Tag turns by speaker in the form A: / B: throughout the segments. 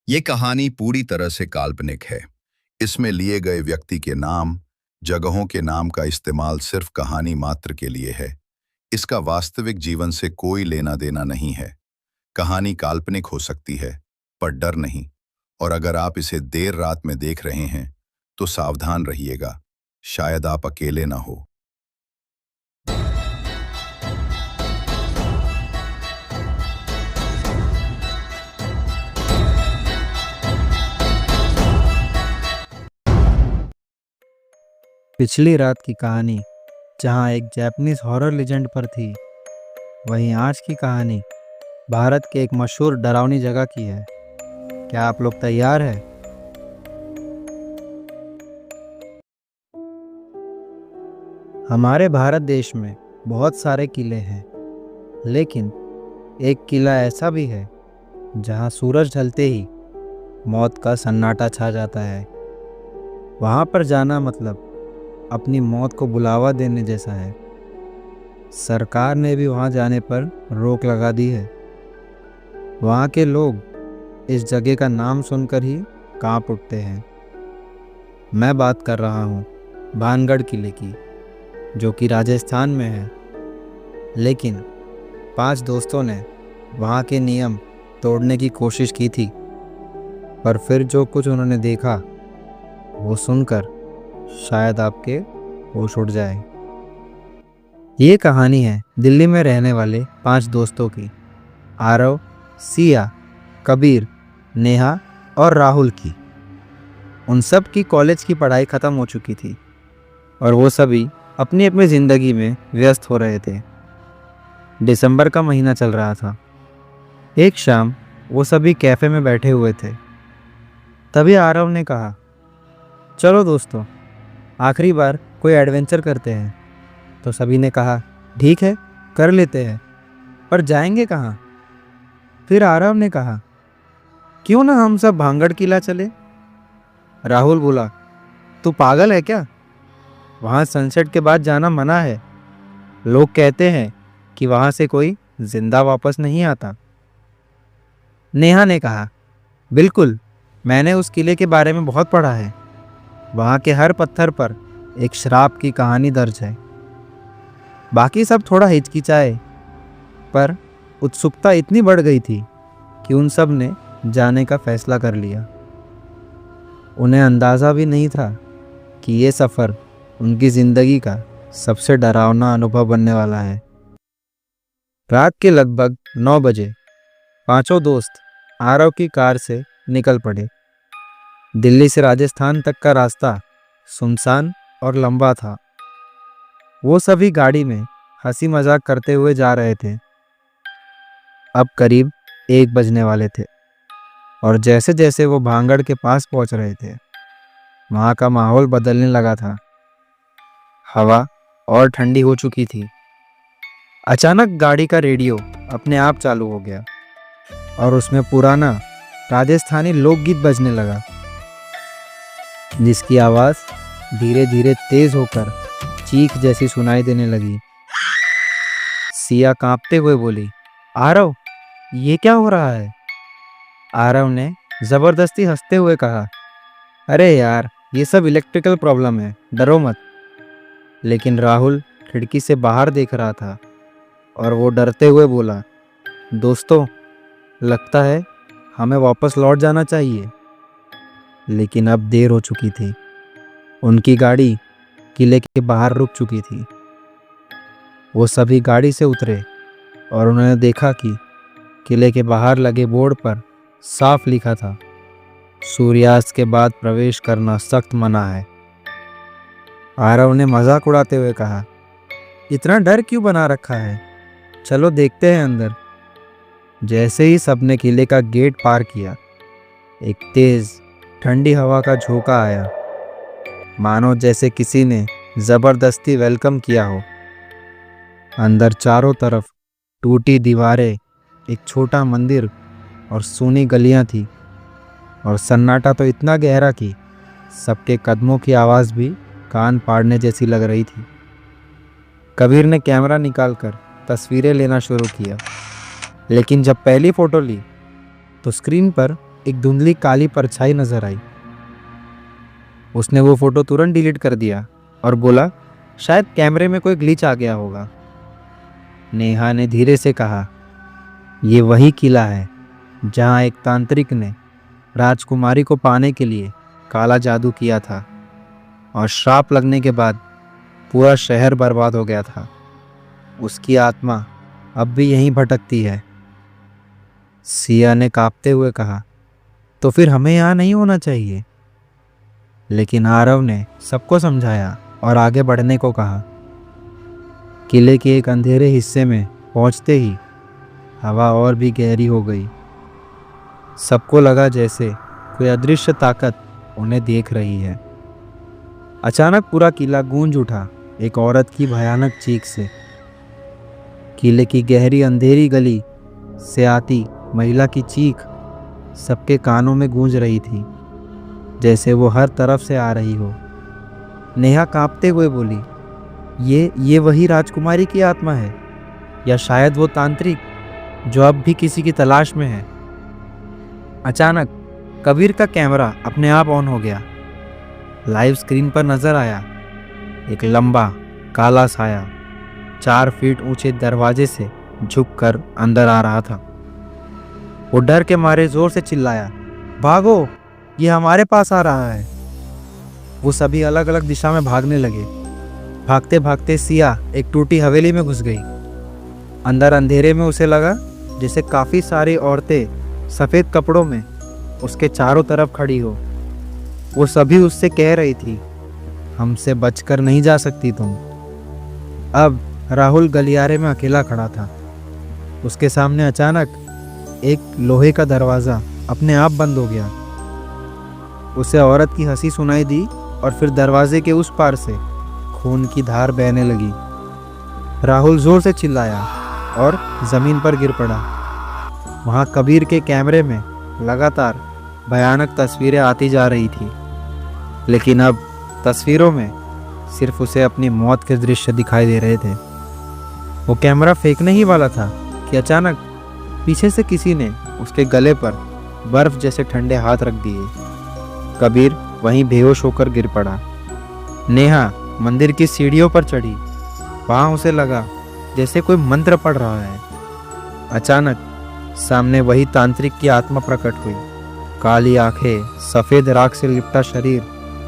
A: ये कहानी पूरी तरह से काल्पनिक है। इसमें लिए गए व्यक्ति के नाम, जगहों के नाम का इस्तेमाल सिर्फ कहानी मात्र के लिए है। इसका वास्तविक जीवन से कोई लेना देना नहीं है। कहानी काल्पनिक हो सकती है, पर डर नहीं। और अगर आप इसे देर रात में देख रहे हैं, तो सावधान रहिएगा। शायद आप अकेले ना हो।
B: पिछली रात की कहानी जहाँ एक जापानीज हॉरर लेजेंड पर थी, वहीं आज की कहानी भारत के एक मशहूर डरावनी जगह की है। क्या आप लोग तैयार हैं? हमारे भारत देश में बहुत सारे किले हैं, लेकिन एक किला ऐसा भी है जहाँ सूरज ढलते ही मौत का सन्नाटा छा जाता है। वहाँ पर जाना मतलब अपनी मौत को बुलावा देने जैसा है। सरकार ने भी वहाँ जाने पर रोक लगा दी है। वहाँ के लोग इस जगह का नाम सुनकर ही कांप उठते हैं। मैं बात कर रहा हूँ भानगढ़ किले की, जो कि राजस्थान में है। लेकिन 5 दोस्तों ने वहाँ के नियम तोड़ने की कोशिश की थी, पर फिर जो कुछ उन्होंने देखा वो सुनकर शायद आपके होश उड़ जाए। ये कहानी है दिल्ली में रहने वाले 5 दोस्तों की, आरव, सिया, कबीर, नेहा और राहुल की। उन सब की कॉलेज की पढ़ाई ख़त्म हो चुकी थी और वो सभी अपनी अपनी ज़िंदगी में व्यस्त हो रहे थे। दिसंबर का महीना चल रहा था। एक शाम वो सभी कैफ़े में बैठे हुए थे। तभी आरव ने कहा, चलो दोस्तों, आखिरी बार कोई एडवेंचर करते हैं। तो सभी ने कहा, ठीक है, कर लेते हैं, पर जाएंगे कहाँ? फिर आरव ने कहा, क्यों ना हम सब भानगढ़ किला चले। राहुल बोला, तू पागल है क्या? वहाँ सनसेट के बाद जाना मना है। लोग कहते हैं कि वहाँ से कोई जिंदा वापस नहीं आता। नेहा ने कहा, बिल्कुल, मैंने उस किले के बारे में बहुत पढ़ा है। वहाँ के हर पत्थर पर एक श्राप की कहानी दर्ज है। बाकी सब थोड़ा हिचकिचाए, पर उत्सुकता इतनी बढ़ गई थी कि उन सब ने जाने का फैसला कर लिया। उन्हें अंदाज़ा भी नहीं था कि ये सफ़र उनकी ज़िंदगी का सबसे डरावना अनुभव बनने वाला है। रात के लगभग 9 बजे 5 दोस्त आरव की कार से निकल पड़े। दिल्ली से राजस्थान तक का रास्ता सुनसान और लंबा था। वो सभी गाड़ी में हंसी मजाक करते हुए जा रहे थे। अब करीब 1 बजने वाले थे और जैसे जैसे वो भानगढ़ के पास पहुंच रहे थे, वहाँ का माहौल बदलने लगा था। हवा और ठंडी हो चुकी थी। अचानक गाड़ी का रेडियो अपने आप चालू हो गया और उसमें पुराना राजस्थानी लोकगीत बजने लगा, जिसकी आवाज़ धीरे धीरे तेज होकर चीख जैसी सुनाई देने लगी। सिया कांपते हुए बोली, आरव, ये क्या हो रहा है? आरव ने जबरदस्ती हंसते हुए कहा, अरे यार, ये सब इलेक्ट्रिकल प्रॉब्लम है, डरो मत। लेकिन राहुल खिड़की से बाहर देख रहा था और वो डरते हुए बोला, दोस्तों, लगता है हमें वापस लौट जाना चाहिए। लेकिन अब देर हो चुकी थी। उनकी गाड़ी किले के बाहर रुक चुकी थी। वो सभी गाड़ी से उतरे और उन्होंने देखा कि किले के बाहर लगे बोर्ड पर साफ लिखा था, सूर्यास्त के बाद प्रवेश करना सख्त मना है। आरव ने मजाक उड़ाते हुए कहा, इतना डर क्यों बना रखा है? चलो देखते हैं अंदर। जैसे ही सबने किले का गेट पार किया, एक तेज ठंडी हवा का झोंका आया, मानो जैसे किसी ने जबरदस्ती वेलकम किया हो। अंदर चारों तरफ टूटी दीवारें, एक छोटा मंदिर और सूनी गलियां थी, और सन्नाटा तो इतना गहरा कि सबके कदमों की आवाज़ भी कान फाड़ने जैसी लग रही थी। कबीर ने कैमरा निकालकर तस्वीरें लेना शुरू किया, लेकिन जब पहली फ़ोटो ली तो स्क्रीन पर एक धुंधली काली परछाई नजर आई। उसने वो फोटो तुरंत डिलीट कर दिया और बोला, शायद कैमरे में कोई ग्लिच आ गया होगा। नेहा ने धीरे से कहा, ये वही किला है जहाँ एक तांत्रिक ने राजकुमारी को पाने के लिए काला जादू किया था और श्राप लगने के बाद पूरा शहर बर्बाद हो गया था। उसकी आत्मा अब भी यहीं भटकती है। सिया ने कांपते हुए कहा, तो फिर हमें यहाँ नहीं होना चाहिए। लेकिन आरव ने सबको समझाया और आगे बढ़ने को कहा। किले के एक अंधेरे हिस्से में पहुंचते ही हवा और भी गहरी हो गई। सबको लगा जैसे कोई अदृश्य ताकत उन्हें देख रही है। अचानक पूरा किला गूंज उठा एक औरत की भयानक चीख से। किले की गहरी अंधेरी गली से आती महिला की चीख सबके कानों में गूंज रही थी, जैसे वो हर तरफ से आ रही हो। नेहा कांपते हुए बोली, ये वही राजकुमारी की आत्मा है, या शायद वो तांत्रिक जो अब भी किसी की तलाश में है। अचानक कबीर का कैमरा अपने आप ऑन हो गया। लाइव स्क्रीन पर नजर आया एक लंबा काला साया 4 फीट ऊंचे दरवाजे से झुककर अंदर आ रहा था। वो डर के मारे जोर से चिल्लाया, भागो, ये हमारे पास आ रहा है। वो सभी अलग अलग दिशा में भागने लगे। भागते भागते सिया एक टूटी हवेली में घुस गई। अंदर अंधेरे में उसे लगा जैसे काफी सारी औरतें सफेद कपड़ों में उसके चारों तरफ खड़ी हो। वो सभी उससे कह रही थी, हमसे बचकर नहीं जा सकती तुम। अब राहुल गलियारे में अकेला खड़ा था। उसके सामने अचानक एक लोहे का दरवाज़ा अपने आप बंद हो गया। उसे औरत की हंसी सुनाई दी और फिर दरवाजे के उस पार से खून की धार बहने लगी। राहुल जोर से चिल्लाया और ज़मीन पर गिर पड़ा। वहाँ कबीर के कैमरे में लगातार भयानक तस्वीरें आती जा रही थी, लेकिन अब तस्वीरों में सिर्फ उसे अपनी मौत के दृश्य दिखाई दे रहे थे। वो कैमरा फेंकने ही वाला था कि अचानक पीछे से किसी ने उसके गले पर बर्फ जैसे ठंडे हाथ रख दिए। कबीर वहीं बेहोश होकर गिर पड़ा। नेहा मंदिर की सीढ़ियों पर चढ़ी। वहाँ उसे लगा जैसे कोई मंत्र पढ़ रहा है। अचानक सामने वही तांत्रिक की आत्मा प्रकट हुई। काली आंखें, सफ़ेद राख से लिपटा शरीर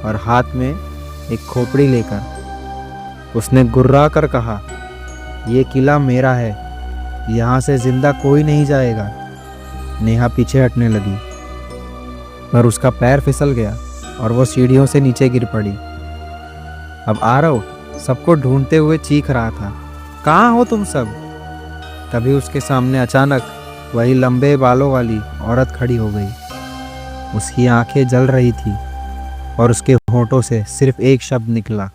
B: और हाथ में एक खोपड़ी लेकर उसने गुर्रा कर कहा, ये किला मेरा है, यहाँ से जिंदा कोई नहीं जाएगा। नेहा पीछे हटने लगी, पर उसका पैर फिसल गया और वो सीढ़ियों से नीचे गिर पड़ी। अब आरव सबको ढूंढते हुए चीख रहा था, कहाँ हो तुम सब? तभी उसके सामने अचानक वही लंबे बालों वाली औरत खड़ी हो गई। उसकी आंखें जल रही थी और उसके होठों से सिर्फ एक शब्द निकला,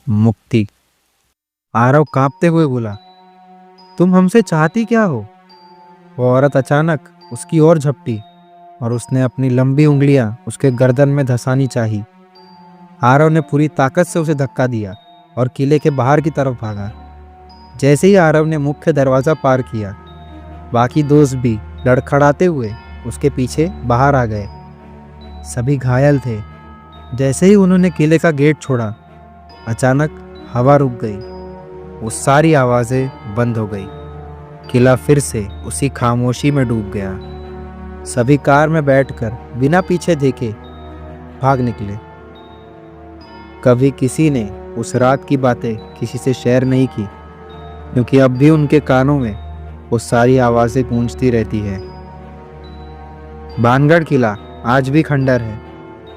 B: मुक्ति। आरव कांपते हुए बोला, तुम हमसे चाहती क्या हो? वो औरत अचानक उसकी ओर झपटी और उसने अपनी लंबी उंगलियां उसके गर्दन में धंसानी चाही। आरव ने पूरी ताकत से उसे धक्का दिया और किले के बाहर की तरफ भागा। जैसे ही आरव ने मुख्य दरवाज़ा पार किया, बाकी दोस्त भी लड़खड़ाते हुए उसके पीछे बाहर आ गए। सभी घायल थे। जैसे ही उन्होंने किले का गेट छोड़ा, अचानक हवा रुक गई। वो सारी आवाज़ें बंद हो गई। किला फिर से उसी खामोशी में डूब गया। सभी कार में बैठकर बिना पीछे देखे भाग निकले। कभी किसी ने उस रात की बातें किसी से शेयर नहीं की, क्योंकि अब भी उनके कानों में वो सारी आवाज़ें गूंजती रहती है। बानगढ़ किला आज भी खंडर है,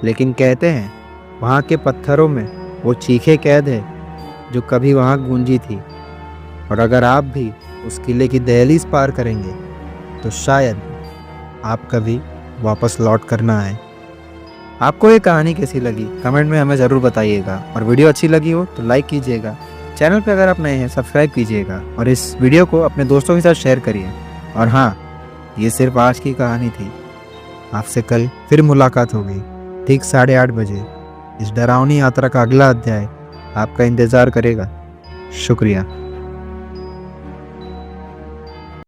B: लेकिन कहते हैं वहाँ के पत्थरों में वो चीखें कैद है जो कभी वहाँ गूंजी थी। और अगर आप भी उस किले की दहलीज पार करेंगे तो शायद आप कभी वापस लौट कर ना आए। आपको ये कहानी कैसी लगी कमेंट में हमें ज़रूर बताइएगा, और वीडियो अच्छी लगी हो तो लाइक कीजिएगा। चैनल पे अगर आप नए हैं सब्सक्राइब कीजिएगा और इस वीडियो को अपने दोस्तों के साथ शेयर करिए। और हाँ, ये सिर्फ आज की कहानी थी। आपसे कल फिर मुलाकात होगी ठीक 8:30 बजे। इस डरावनी यात्रा का अगला अध्याय आपका इंतज़ार करेगा। शुक्रिया।